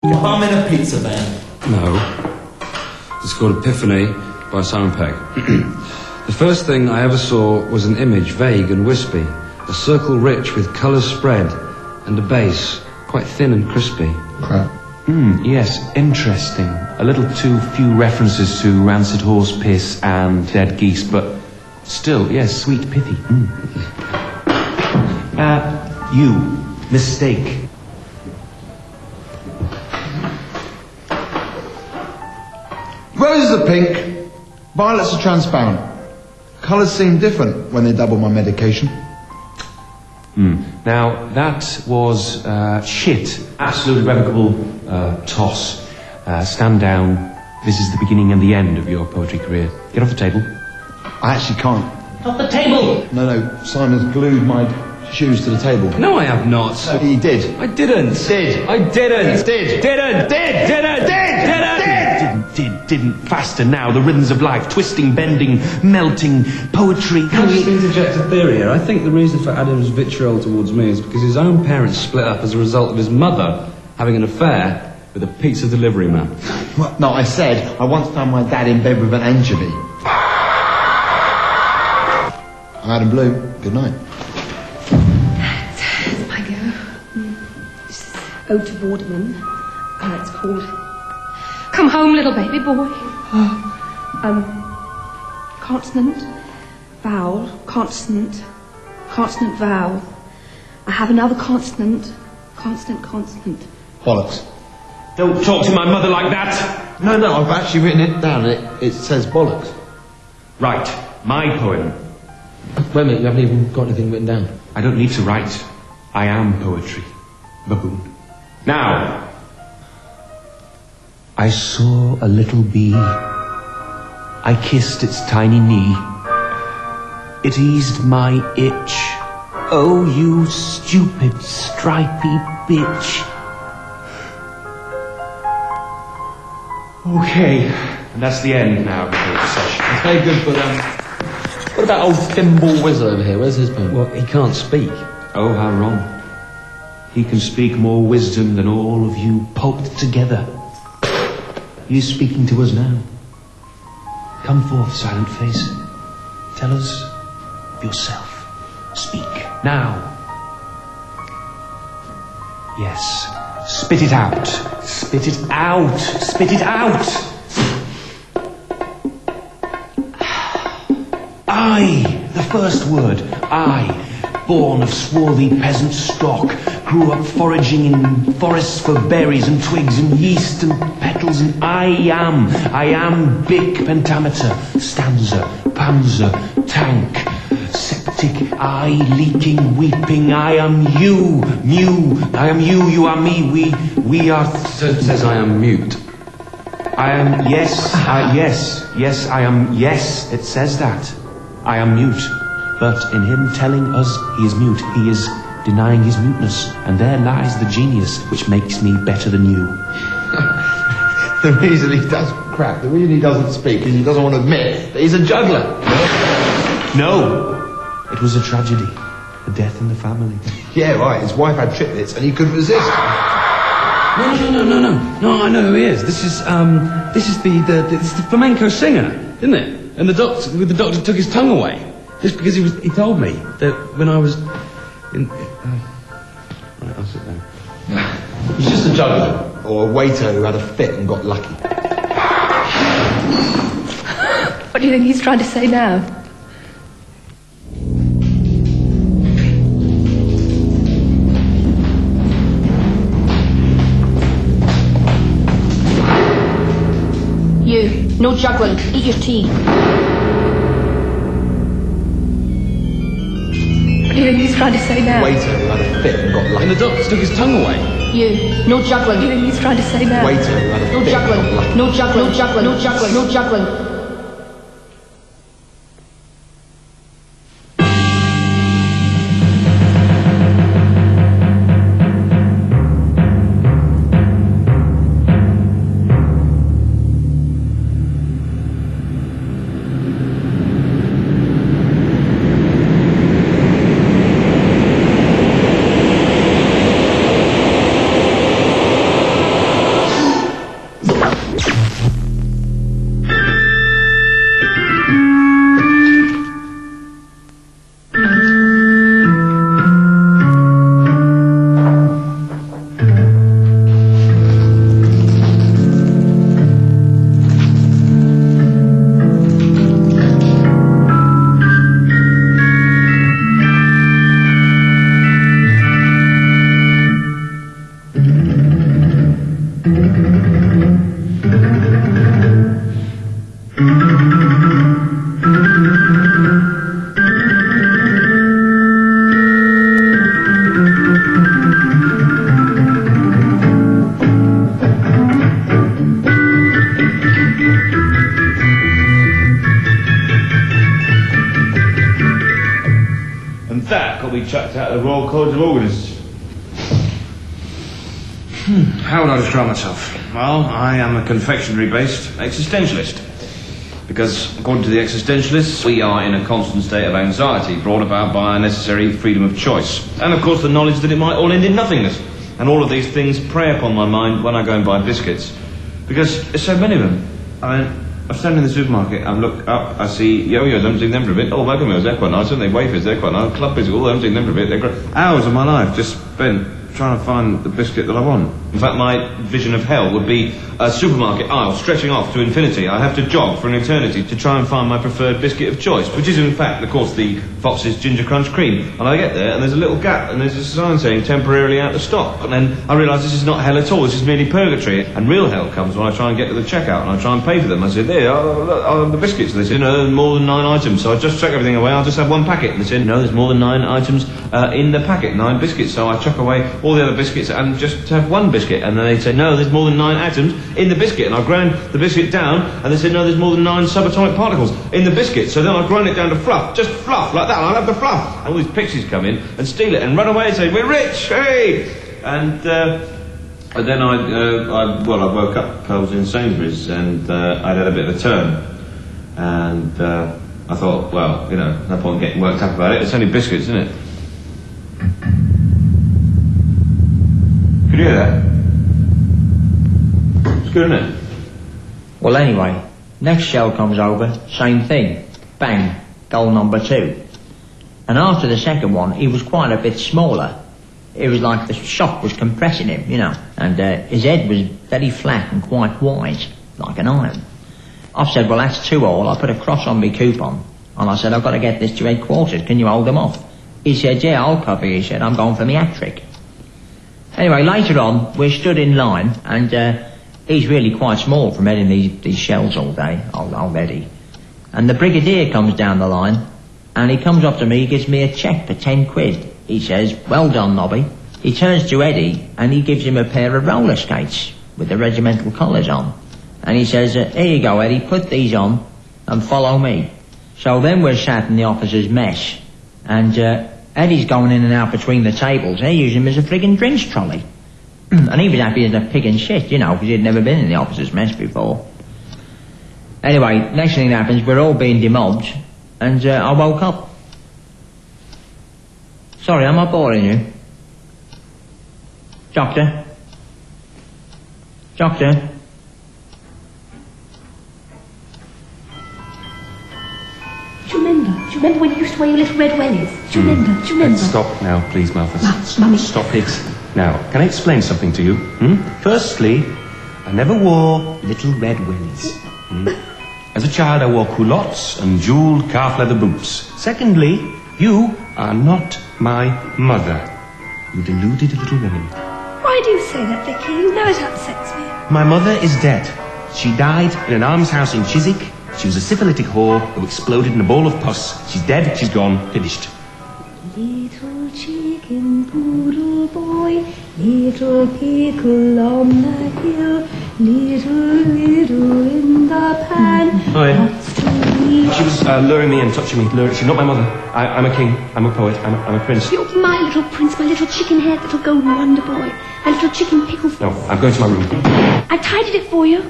I'm in a pizza van. No. It's called Epiphany by Simon Pegg. The first thing I ever saw was an image, vague and wispy. A circle rich with colours spread, and a base, quite thin and crispy. Crap. Yes, interesting. A little too few references to rancid horse piss and dead geese, but still, yes, sweet, pithy. You. Mistake. Roses are pink, violets are transparent. Colours seem different when they double my medication. Now, that was shit. Absolute irrevocable toss. Stand down. This is the beginning and the end of your poetry career. Get off the table. I actually can't. Off the table! No, Simon's glued my shoes to the table. No, I have not. No, he did. I didn't. Did. I didn't. He did. Didn't. Didn't. Faster now. The rhythms of life. Twisting, bending, melting. Poetry. Can I just interject a theory here? I think the reason for Adam's vitriol towards me is because his own parents split up as a result of his mother having an affair with a pizza delivery man. What? No, I said I once found my dad in bed with an anchovy. I'm Adam Blue. Good night. That's my go. This is Ode to Vorderman. It's called Come Home, Little Baby Boy. Consonant, vowel, consonant, consonant, vowel. I have another consonant, constant, consonant. Bollocks. Don't talk to my mother like that. No, I've actually written it down and it says bollocks. Right. My poem. Wait a minute, you haven't even got anything written down. I don't need to write. I am poetry. Baboon. Now. I saw a little bee. I kissed its tiny knee. It eased my itch. Oh, you stupid, stripy bitch. Okay, and that's the end now of the poetry session. It's very good, but what about old Thimble Wizard over here? Where's his poem? Well, he can't speak. Oh, how wrong. He can speak more wisdom than all of you pulped together. He is speaking to us now. Come forth, silent face. Tell us yourself. Speak now. Yes. Spit it out. Spit it out. Spit it out. I, the first word, I, born of swarthy peasant stock, grew up foraging in forests for berries and twigs and yeast and petals, and I am big pentameter, stanza, panzer, tank, septic, I, leaking, weeping, I am you, I am you, you are me, we are... So it says I am mute. I am, yes, I am, yes, it says that. I am mute. But in him telling us he is mute, he is denying his muteness. And there lies the genius which makes me better than you. The reason he does crap, the reason he doesn't speak is he doesn't want to admit that he's a juggler. No, it was a tragedy. A death in the family. Yeah, right, his wife had triplets and he couldn't resist. No, I know who he is. This is the flamenco singer, isn't it? And the doctor took his tongue away. Just because he told me that when I was in... right, I'll sit down. He's just a juggler. Or a waiter who had a fit and got lucky. What do you think he's trying to say now? You, no juggling. Eat your tea. What do you think he's trying to say now? Waiter who had a fit and got lucky. And the doctor took his tongue away. You, no juggling. What do you think he's trying to say now? Waiter who had a No fit juggling. and got lucky. No juggling. No juggling. No juggling. No juggling. Chucked out of the Royal College of Organists. How would I describe myself? Well, I am a confectionery-based existentialist. Because, according to the existentialists, we are in a constant state of anxiety brought about by unnecessary freedom of choice. And, of course, the knowledge that it might all end in nothingness. And all of these things prey upon my mind when I go and buy biscuits. Because there's so many of them. I stand in the supermarket, I look up, I see yo-yos, I haven't seen them for a bit. Oh, Mocha Mills, they're quite nice, aren't they? Wafers, they're quite nice. Club biscuits, I haven't seen them for a bit. They're great. Hours of my life just spent trying to find the biscuit that I want. In fact, my vision of hell would be a supermarket aisle stretching off to infinity. I have to jog for an eternity to try and find my preferred biscuit of choice, which is in fact, of course, the Fox's Ginger Crunch Cream. And I get there, and there's a little gap, and there's a sign saying temporarily out of stock. And then I realise this is not hell at all, this is merely purgatory. And real hell comes when I try and get to the checkout, and I try and pay for them. I said, there, I'll have the biscuits. And they said, no, there's more than 9 items. So I just chuck everything away, I'll just have 1 packet. And they said, no, there's more than 9 items in the packet, 9 biscuits. So I chuck away all the other biscuits and just have 1 biscuit. And then they said, no, there's more than 9 atoms in the biscuit. And I ground the biscuit down, and they said, no, there's more than 9 subatomic particles in the biscuit. So then I grind it down to fluff, just fluff, like that, I'll have the fluff. And all these pixies come in and steal it and run away and say, we're rich, hey! And then I woke up, I was in Sainsbury's, and I'd had a bit of a turn. And I thought, well, you know, no point getting worked up about it, it's only biscuits, isn't it? Could you hear that? It's good, isn't it? Well, anyway, next shell comes over, same thing. Bang, goal number 2. And after the second one, he was quite a bit smaller. It was like the shock was compressing him, you know, and his head was very flat and quite wide, like an iron. I said, well, that's 2 all. I put a cross on my coupon, and I said, I've got to get this to headquarters. Can you hold them off? He said, yeah, I'll cover you. He said, I'm going for my hat-trick. Anyway, later on, we stood in line, and he's really quite small from heading these shells all day, old Eddie. And the brigadier comes down the line, and he comes up to me, he gives me a cheque for 10 quid. He says, well done, Nobby. He turns to Eddie, and he gives him a pair of roller skates with the regimental collars on. And he says, here you go, Eddie, put these on and follow me. So then we're sat in the officers' mess, and Eddie's going in and out between the tables. They use him as a friggin' drinks trolley. And he was happy as a pig in shit, you know, because he'd never been in the officers' mess before. Anyway, next thing that happens, we're all being demobbed, and I woke up. Sorry, am I boring you? Doctor? Doctor? Do you remember when you used to wear your little red wellies? Do you remember? Let's stop now, please, Malthus. Mummy. Stop it. Now, can I explain something to you? Firstly, I never wore little red wellies. As a child, I wore culottes and jewelled calf leather boots. Secondly, you are not my mother. You deluded little woman. Why do you say that, Vicky? You know it upsets me. My mother is dead. She died in an almshouse in Chiswick. She was a syphilitic whore who exploded in a bowl of pus. She's dead, she's gone, finished. Little chicken poodle boy, little pickle on the hill, little in the pan. Oh, yeah. What's to eat? She was luring me and touching me. She's not my mother. I'm a king. I'm a poet. I'm a prince. You're my little prince, my little chicken-haired little golden wonder boy, my little chicken pickle. No, I'm going to my room. I tidied it for you.